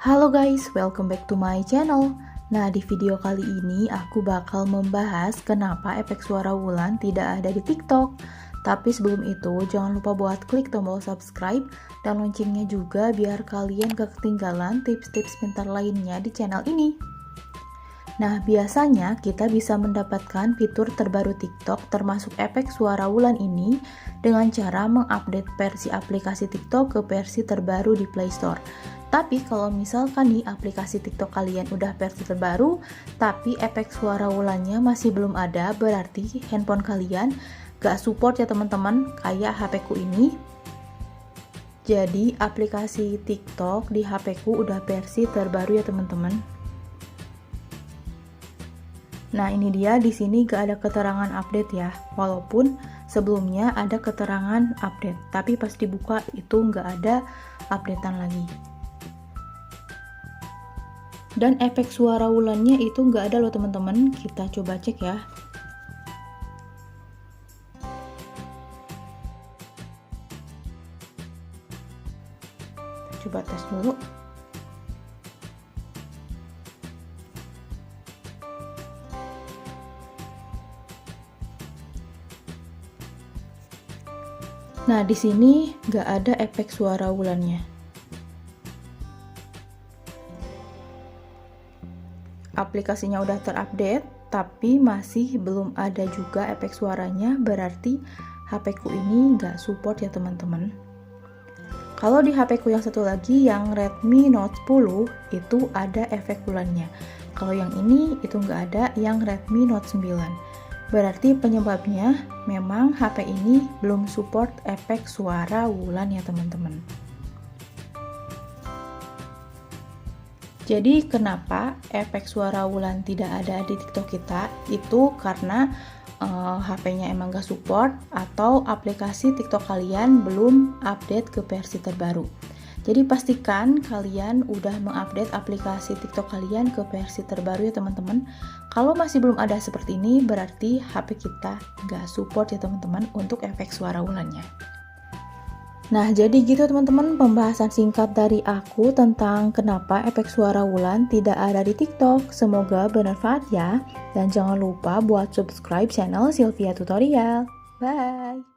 Halo guys, welcome back to my channel. Nah, di video kali ini aku bakal membahas kenapa efek suara Wulan tidak ada di TikTok. Tapi sebelum itu, jangan lupa buat klik tombol subscribe dan loncengnya juga biar kalian gak ketinggalan tips-tips pintar lainnya di channel ini. Nah, biasanya kita bisa mendapatkan fitur terbaru TikTok termasuk efek suara Wulan ini dengan cara mengupdate versi aplikasi TikTok ke versi terbaru di Play Store. Tapi kalau misalkan nih aplikasi TikTok kalian udah versi terbaru, tapi efek suara Wulannya masih belum ada, berarti handphone kalian gak support ya teman-teman, kayak HP ku ini. Jadi aplikasi TikTok di HP ku udah versi terbaru ya teman-teman. Nah, ini dia, di sini gak ada keterangan update ya, walaupun sebelumnya ada keterangan update, tapi pas dibuka itu gak ada updatean lagi. Dan efek suara Wulannya itu gak ada loh teman-teman, kita coba cek ya. Coba tes dulu. Nah, di sini nggak ada efek suara Wulannya. Aplikasinya udah terupdate, tapi masih belum ada juga efek suaranya, berarti HP ku ini nggak support ya teman-teman. Kalau di HP ku yang satu lagi, yang Redmi Note 10, itu ada efek Wulannya. Kalau yang ini, itu nggak ada, yang Redmi Note 9. Berarti penyebabnya memang HP ini belum support efek suara Wulan ya teman-teman. Jadi kenapa efek suara Wulan tidak ada di TikTok kita? Itu karena HP-nya emang gak support atau aplikasi TikTok kalian belum update ke versi terbaru. Jadi pastikan kalian udah mengupdate aplikasi TikTok kalian ke versi terbaru ya teman-teman. Kalau masih belum ada seperti ini, berarti HP kita nggak support ya teman-teman untuk efek suara Wulannya. Nah, jadi gitu teman-teman pembahasan singkat dari aku tentang kenapa efek suara Wulan tidak ada di TikTok. Semoga bermanfaat ya. Dan jangan lupa buat subscribe channel Sylvia Tutorial. Bye!